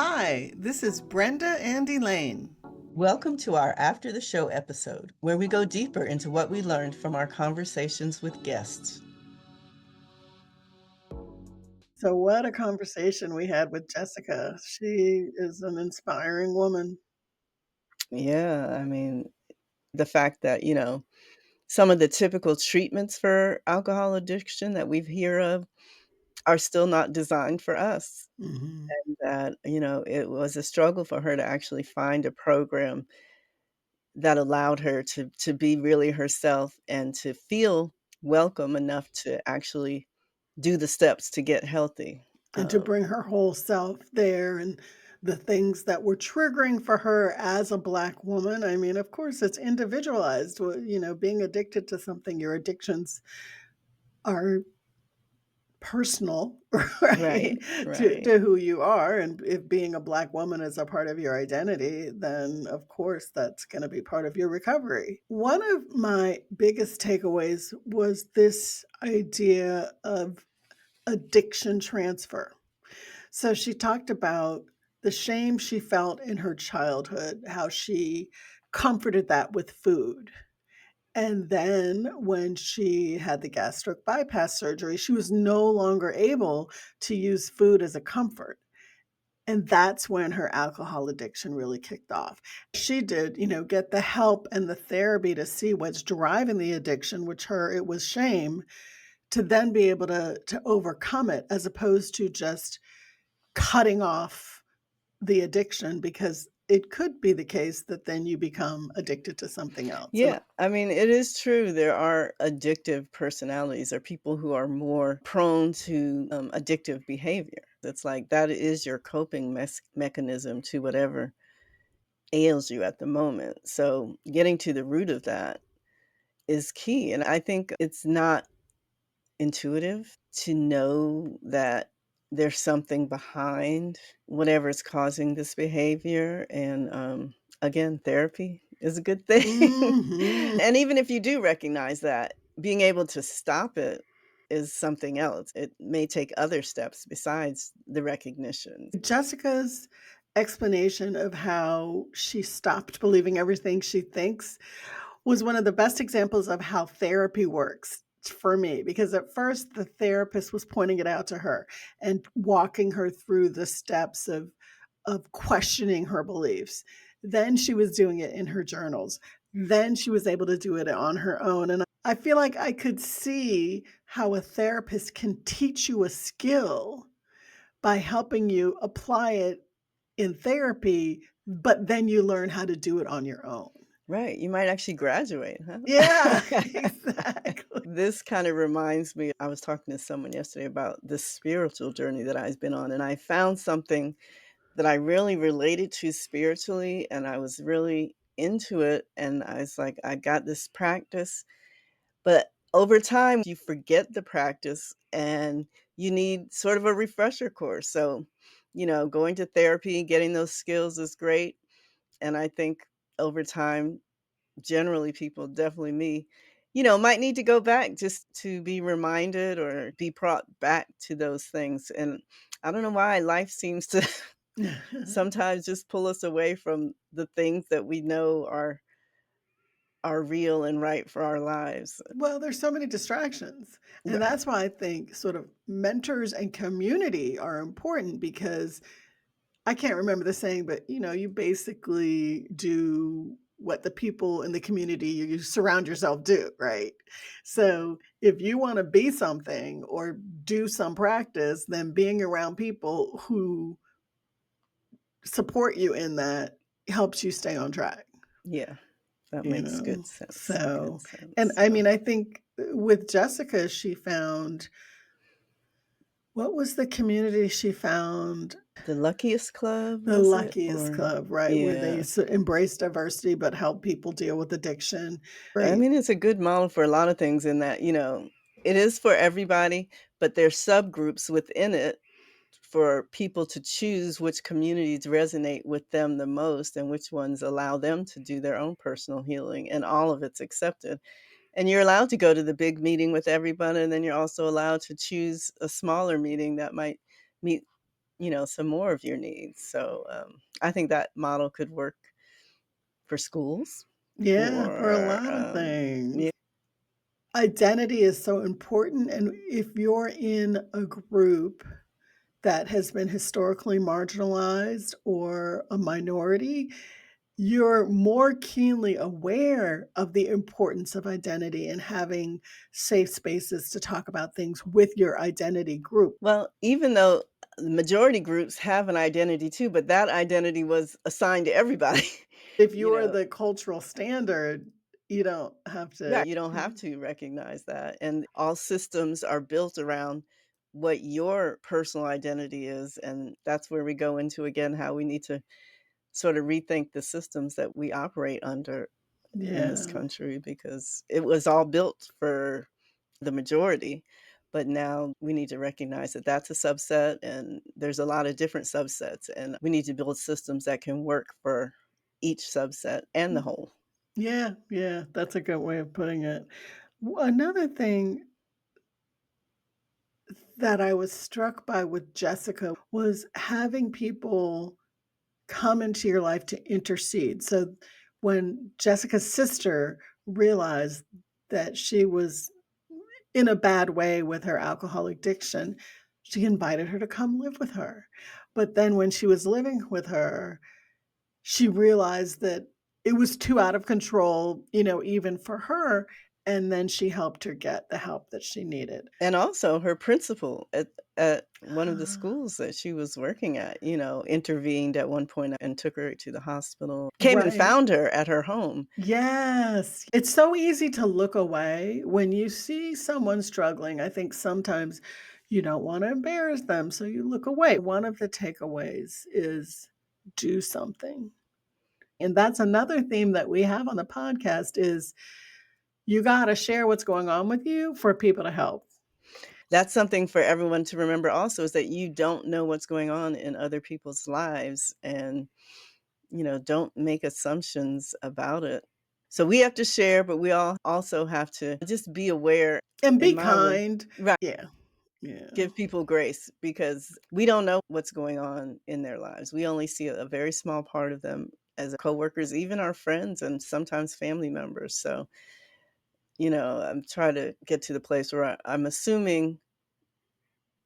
Hi, this is Brenda and Elaine. Welcome to our After the Show episode, where we go deeper into what we learned from our conversations with guests. So, what a conversation we had with Jessica. She is an inspiring woman. Yeah, the fact that, some of the typical treatments for alcohol addiction that we hear of are still not designed for us. Hmm. And that, it was a struggle for her to actually find a program that allowed her to be really herself and to feel welcome enough to actually do the steps to get healthy. And to bring her whole self there and the things that were triggering for her as a Black woman. I mean, of course, it's individualized. Being addicted to something, your addictions are personal, right, Right, to, right. to who you are. And if being a Black woman is a part of your identity, then of course that's going to be part of your recovery. One of my biggest takeaways was this idea of addiction transfer. So she talked about the shame she felt in her childhood, how she comforted that with food. And then when she had the gastric bypass surgery, she was no longer able to use food as a comfort. And that's when her alcohol addiction really kicked off. She did, get the help and the therapy to see what's driving the addiction, which her, it was shame, to then be able to overcome it as opposed to just cutting off the addiction, because it could be the case that then you become addicted to something else. And Yeah, it is true. There are addictive personalities or people who are more prone to addictive behavior. It's like that is your coping mechanism to whatever ails you at the moment. So, getting to the root of that is key. And I think it's not intuitive to know that there's something behind whatever is causing this behavior. And again, therapy is a good thing. mhm. And even if you do recognize that, being able to stop it is something else. It may take other steps besides the recognition. Jessica's explanation of how she stopped believing everything she thinks was one of the best examples of how therapy works for me, because at first the therapist was pointing it out to her and walking her through the steps of questioning her beliefs. Then she was doing it in her journals. Then she was able to do it on her own. And I feel like I could see how a therapist can teach you a skill by helping you apply it in therapy, but then you learn how to do it on your own. Right, you might actually graduate, Yeah, huh? exactly. This kinda reminds me, I was talking to someone yesterday about this spiritual journey that I've been on, and I found something that I really related to spiritually, and I was really into it, and I was like, I got this practice, but over time, you forget the practice and you need sort of a refresher course. So, going to therapy, getting those skills is great. And I think over time, generally people, definitely me, might need to go back just to be reminded or be brought back to those things. And I don't know why life seems to sometimes just pull us away from the things that we know are real and right for our lives. Well, there's so many distractions. And Right. that's why I think sort of mentors and community are important, because I can't remember the saying, but you basically do what the people in the community you surround yourself do, right? So if you want to be something or do some practice, then being around people who support you in that helps you stay on track. Yeah, that You makes know? good sense, good So, and sense, I so mean, I think with Jessica, she found, what was the community she found? the Luckiest Club, The was it? Luckiest Or Club, right? Where they yeah. embrace diversity but help people deal with addiction. Right. It's a good model for a lot of things in that, it is for everybody, but there's subgroups within it for people to choose which communities resonate with them the most and which ones allow them to do their own personal healing, and all of it's accepted. And you're allowed to go to the big meeting with everybody, and then you're also allowed to choose a smaller meeting that might meet some more of your needs. So I think that model could work for schools, Yeah, for a for lot of yeah. things. Identity is so important, and if you're in a group that has been historically marginalized or a minority, you're more keenly aware of the importance of identity and having safe spaces to talk about things with your identity group. Well, even though the majority groups have an identity too, but that identity was assigned to everybody. If you you're know, the cultural standard, you don't have yeah, to. you don't have Mm. to recognize that. And all systems are built around what your personal identity is. And that's where we go into again how we need to sort of rethink the systems that we operate under in this Yeah. country, because it was all built for the majority. But now we need to recognize that that's a subset, and there's a lot of different subsets, and we need to build systems that can work for each subset and the whole. Yeah, yeah, that's a good way of putting it. Another thing that I was struck by with Jessica was having people come into your life to intercede. So when Jessica's sister realized that she was in a bad way with her alcohol addiction, she invited her to come live with her. But then when she was living with her, she realized that it was too out of control, even for her. And then she helped her get the help that she needed. And also her principal at one of the Ah, schools that she was working at, intervened at one point and took her to the hospital. Came and right. found her at her home. Yes. It's so easy to look away when you see someone struggling. I think sometimes you don't want to embarrass them, so you look away. One of the takeaways is do something. And that's another theme that we have on the podcast is you got to share what's going on with you for people to help. That's something for everyone to remember also, is that you don't know what's going on in other people's lives, and don't make assumptions about it. So we have to share, but we all also have to just be aware. And In be my way, kind. right, Yeah. Yeah. give people grace, because we don't know what's going on in their lives. We only see a very small part of them as coworkers, even our friends and sometimes family members. So, I'm trying to get to the place where I'm assuming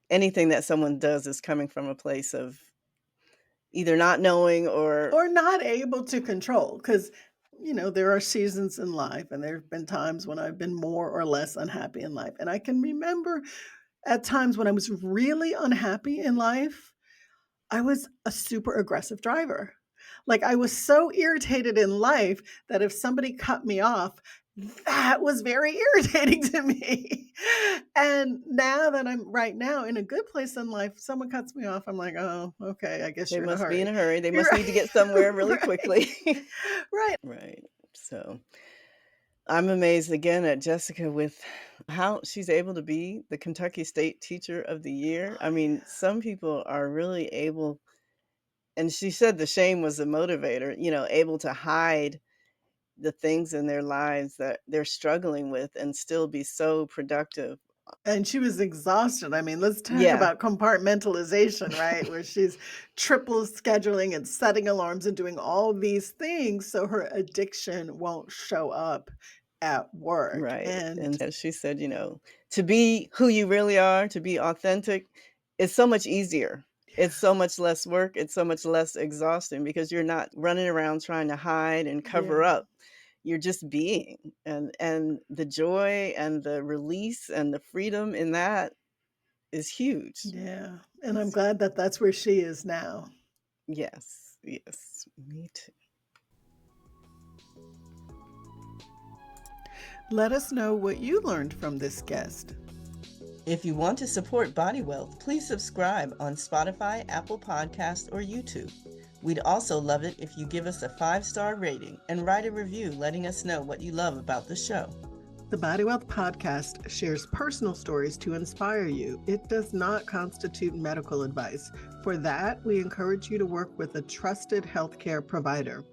anything that someone does is coming from a place of either not knowing or Or not able to control because there are seasons in life and there have been times when I've been more or less unhappy in life, and I can remember at times when I was really unhappy in life, I was a super aggressive driver. Like, I was so irritated in life that if somebody cut me off, that was very irritating to me. And now that I'm right now in a good place in life, someone cuts me off, I'm like, "Oh, okay, I guess they you're in a must be in hurry." a hurry. They You're must need to get somewhere really right. quickly. Right. Right. So I'm amazed again at Jessica with how she's able to be the Kentucky State Teacher of the Year. I mean, some people are really able, and she said the shame was a motivator, able to hide the things in their lives that they're struggling with and still be so productive. And she was exhausted. I mean, let's talk Yeah, about compartmentalization, right? Where she's triple scheduling and setting alarms and doing all these things so her addiction won't show up at work. right. And And as she said, to be who you really are, to be authentic, is so much easier. It's so much less work. It's so much less exhausting because you're not running around trying to hide and cover yeah, up. You're just being, and the joy and the release and the freedom in that is huge. yeah. And I'm glad that that's where she is now. Yes, yes, me too. Let us know what you learned from this guest. If you want to support Body Wealth, please subscribe on Spotify, Apple Podcasts, or YouTube. We'd also love it if you give us a 5-star rating and write a review letting us know what you love about the show. The Body Wealth podcast shares personal stories to inspire you. It does not constitute medical advice. For that, we encourage you to work with a trusted healthcare provider.